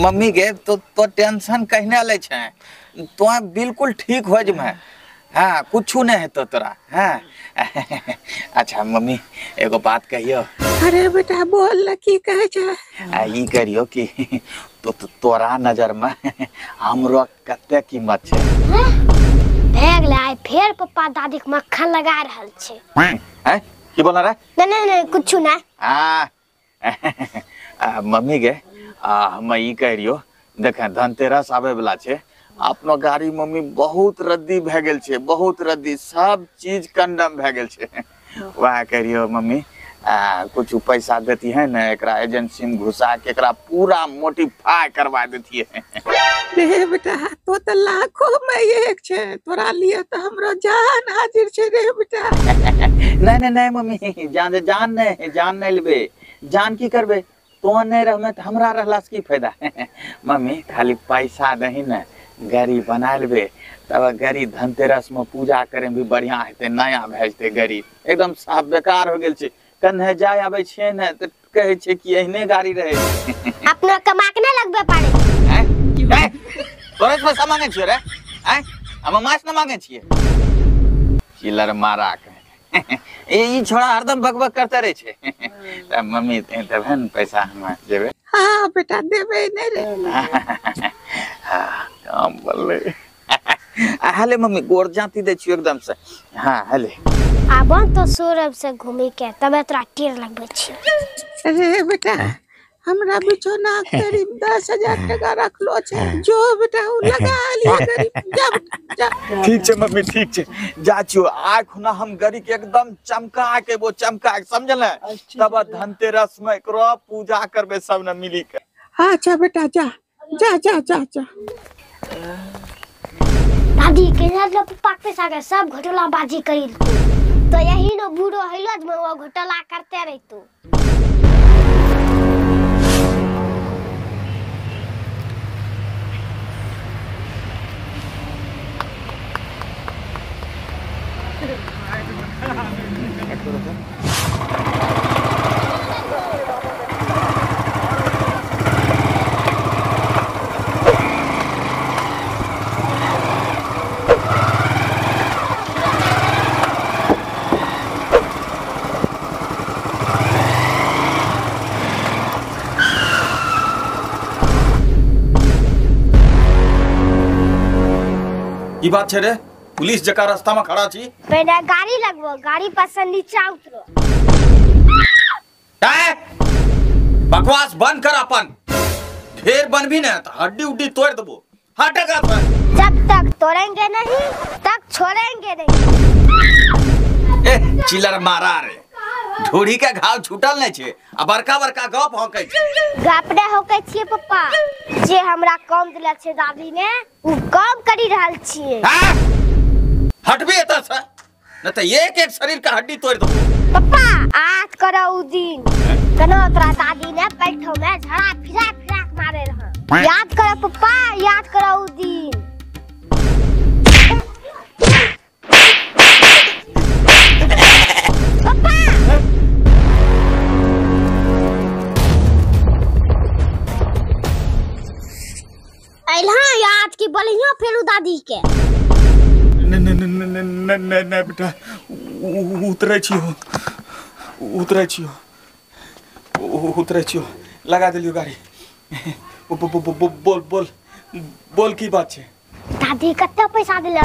Mummy के तो tension कहने ले छे, तो बिल्कुल ठीक हो जमे। हाँ कुछ नहीं है तो तोरा। हाँ अच्छा मम्मी एगो बात कहियो। अरे बेटा बोल ल की कहे छे। ई करियो कि तोरा नजर में हमरो कते कीमत छे। भेग ले फिर पप्पा दादी के मक्खन लगा रहल छे। हैं की बोल रे? नहीं कुछ ना। मम्मी के हम ई कह रियो, देख धनतेरस आवे वाला छे, अपनो गाड़ी मम्मी बहुत रद्दी भे गेल छे, बहुत रद्दी, सब चीज कंडम भे गेल छे। वह कह रियो मम्मी कुछ पैसा देती है ना, एकरा एजेंसी में घुसा के एकरा पूरा मोटिफाई करवा देती है। रे बेटा तो लाखों में एक छे, तोरा लिए तो हमरो जान हाजिर छे रे बेटा। नहीं मम्मी जान नहीं लेबे, जान की करबे, तो नहीं रहमे तो हमरा रहला से की फायदा। मम्मी खाली पैसा नहीं ना, गाड़ी बना लेबे, तब गाड़ी धनतेरस में पूजा करे में भी बढ़िया हेते, नया भेजते गाड़ी, एकदम साफ बेकार हो गेल छे। कन्हे जाय आबे छे न त कहे छे कि एहने गाड़ी रहे। अपना कमा के ना लगबे पारे। हैं तोरे से पैसा मांगे छिए रे? हैं हम माछ न मांगे छिए। चिल्लर मारा के ई छोड़ा हरदम बकबक करते रहे छे। त मम्मी तब है न पैसा हम देबे। हां बेटा देबे नहीं रे। हां काम बोले। हले मम्मी गोर जाती दे छियो एकदम से। हां हले आबन तो सौरभ से घूमी के तबे तोरा टीर लगबे छी। अरे बेटा हमरा बिछोना करीब 10,000 टका रखलो छे, जो बेटा उ लगा लियो गरीब। जा जा। ठीक छे मम्मी ठीक छे, जा छियो। आइ खुना हम गरी के एकदम चमका के समझल। तब धनतेरस में एकरो पूजा करबे सब न मिली के। अच्छा बेटा जा जा जा जा जा। दादी के ना पप्पा के पैसा सब घोटाला बाजी करी तो यही न बूढ़ो हैलज में वो घोटाला करते रही तू। की बात छे रे? पुलिस जका रास्ता में खड़ा छी। पहले गाड़ी लगबो, गाड़ी पर से नीचे उतरो। बकवास बंद कर अपन, ढेर बनबी ना तो हड्डी उड्डी तोड़ देबो। हटेगा तो जब तक तोड़ेंगे नहीं तक छोड़ेंगे नहीं। चिल्लर मारा रे, ढोड़ी के घाव छूटल नहीं छे, आ बड़का बड़का गप होके छे। गप ने होके छिए पप्पा, जे हमरा काम दिला छे दादी ने उ काम करी रहल छिए। हटबे एत से न त एक एक शरीर का हड्डी तोड़ देबो। पप्पा आज करो उ दिन कनो तोरा दादी ने पैठो में झड़ा फिरा मारे रहा। याद करो पप्पा, याद करो उ दिन। पप्पा अइला याद की बोलियो फेरू दादी के। नहीं बेटा उतरे छियो लगा दिलियो गाड़ी। बोल की बात छे? दादी कते पैसा दिला?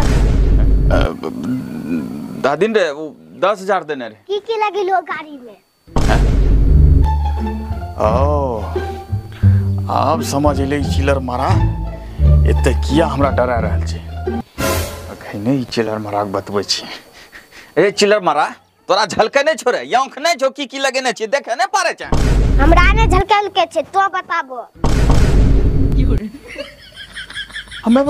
दादी रे 10,000 देने रे। की लगिलो गाड़ी में? ओ अब समझ ले चिल्लर मारा एते किया हमरा डरा रहल छे। अखने ई चिल्लर मारा के बतबै छी। ए चिल्लर मारा तोरा झलके नहीं छोरे, आंख नहीं छो की लगेने छे, देखे नहीं पारे छे। हमरा ने झलकल के छे, तो बताबो। हमें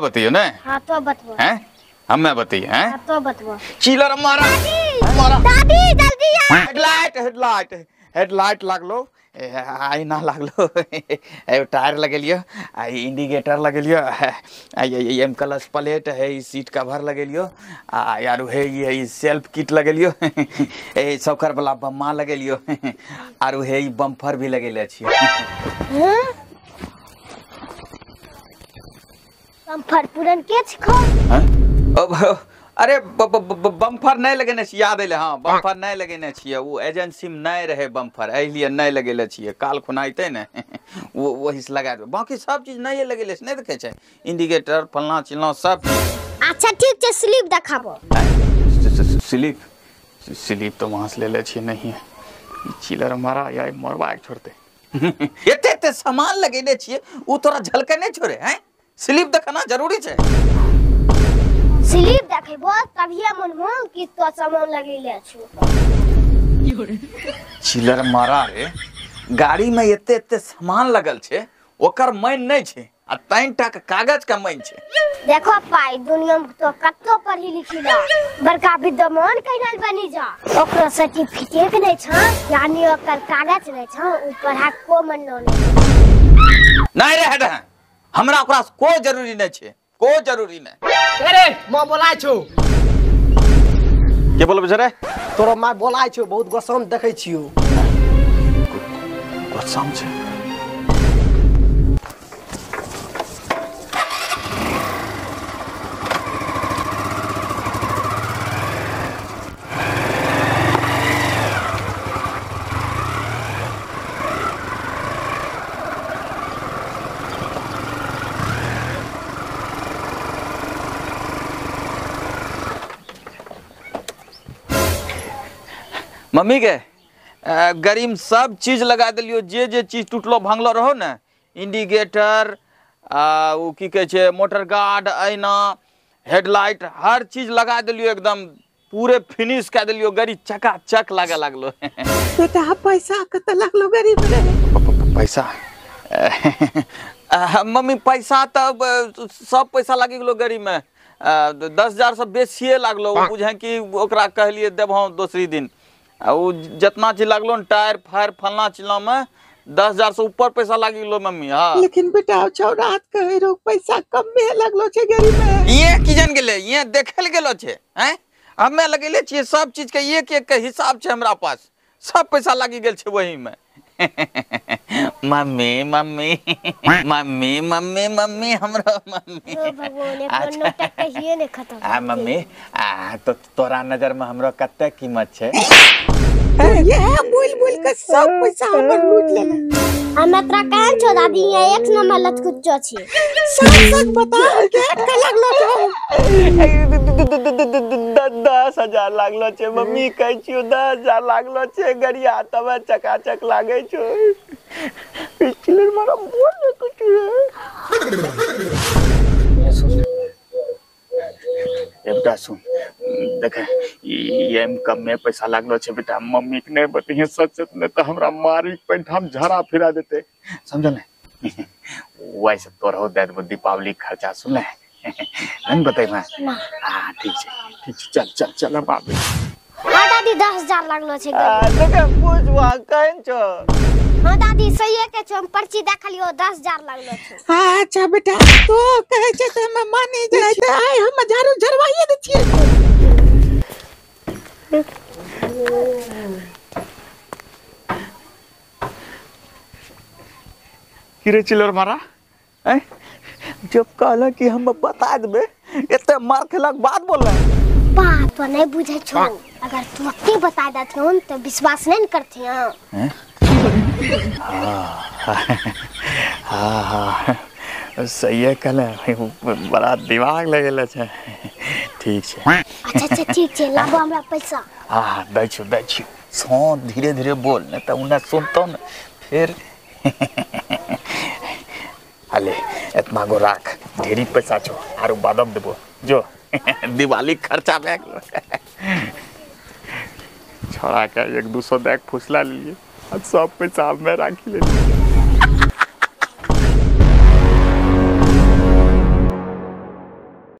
बताइयो ने। हां तो बतबो। हैं हमें बताइए हैं। हां तो बतबो। चिल्लर मारा दादी जल्दी आ। हेडलाइट लागलो, आईना लागलो टायर लगेलियो इंडिकेटर लगेलियो एम क्लच प्लेट है सीट कवर लगेलियो यार है ये सेल्फ किट लगेलियो सौकर वाला बम्मा लगेलियो आर है बम्फर भी लगेले छियै बम्फर पूरन के छिको अरे बम्फर नहीं लगेने छियै याद अइले हाँ बम्फर नहीं लगेने छियै वो एजेंसी में नहीं रहे बम्फर एलिए नहीं लगेले छियै काल खुना अइते ने वो वही से लगा देबै बाकी सब चीज नहीं लगेले नहीं देखे छै इंडिकेटर फलना चिलना सब अच्छा ठीक छै स्लिप देखाबो स्लिप तो वहां से ले ले छियै नहीं चिलर मारा या मरवा के छोड़ते एते सामान लगेने छियै उ तोरा झलके नहीं छोड़े हैं स्लिप देखाना जरूरी छै स्लिप देखेबो तभिए मन हो कि तो सामान लगेले छु चिलर मारा रे गाड़ी में एते सामान लगल छै ओकर मैन नहीं छै आ 3 टा कागज का मैन छै देखो पाई दुनिया में तो कत्तो पढ़ी लिखी ला बड़का विद्वान कहल बनी जा ओकरो सर्टिफिकेट नहीं छ यानी ओकर कागज नहीं छ ऊ पढ़ा को मन नहीं रे हट हमरा ओकरा कोई जरूरी नहीं छै कोई जरूरी नहीं अरे मां बोलाय छौ के बोलबे रे तोरा मां बोलाय छौ बहुत गोसम देखै छियो गोसम छै मम्मी के गाड़ी में सब चीज लगा दिलियो जे चीज टूटलो भांगलो रहो ने इंडिकेटर वो की कहे छै मोटर गार्ड आईना हेडलाइट हर चीज लगा दिलियो एकदम पूरे फिनिश कर दिलियो गाड़ी चकाचक लागे लागलो बेटा पैसा कत लागलो गाड़ी में पैसा मम्मी पैसा तब सब पैसा लागी गेलो गाड़ी में 10,000 से बेसिए लागलो बुझे कि ओकरा कहलिए देबो दूसरी दिन वो जितना चीज लगलो टायर फायर फलना चिलना में 10,000 से ऊपर पैसा लागी गेलो मम्मी हाँ लेकिन बेटा रात कहे रो पैसा कम में लगलो छे गाड़ी में ये की जन गेले ये देखल गेलो छे हैं हमें लगेले छिए सब चीज के एक के हिसाब छे हमरा पास सब पैसा लागी गेल छे वही में mummy mummy mummy mummy mummy हमरा मम्मी भगवान कोनो तक कहिए ने खत्म मम्मी तो तोरा नजर में हमरा कते कीमत छे ये बोल के सब पैसा हमर लूट लेले हम तोरा कहन छो दादी ये एक नंबर लटकुच्चो छी सच बता के लगलो छो 10,000 लागलो छे मम्मी कह छियो 10,000 लागलो छे गरिया तब चकाचक लागे छो पिछले मारा बोल कुछ बेटा सुन देख ये कम में पैसा लागलो छे बेटा मम्मी के नहीं बतिए सच ने तो हमरा मारी पैंठाम झड़ा फिरा देते समझ ले वैसे तोर हो दे दीपावली खर्चा सुन ले नहीं बताई मैं हां ठीक है चल चल बाबू हां दादी 10,000 लागलो छे देख पूछवा कहन छो हां दादी सही है के छो हम पर्ची देखलियो 10,000 लागलो छे अच्छा बेटा तो कहे छे त हम माने जाय त आय हम झाड़ू झरवाइए दे छिए किरे चिलर मारा हैं जब कहला कि हम बता देबे एते मार खेलक बाद बोल रहा बात तो नहीं बुझे छो अगर तू अपने बता देथिन तो विश्वास नहीं करथे हैं हाँ सही है कहले बड़ा दिमाग लगेला छे ठीक छे अच्छा ठीक छे लाबो हमरा पैसा हाँ दै छी सो धीरे धीरे बोल न त उन्हें सुनतो न फिर अले इतना गो राख ढेरी पैसा छो आरु बादम देबो जो दिवाली खर्चा भे गेलो छोड़ा के 1-200 बैग फुसला लिए सब पैसा में राखी ले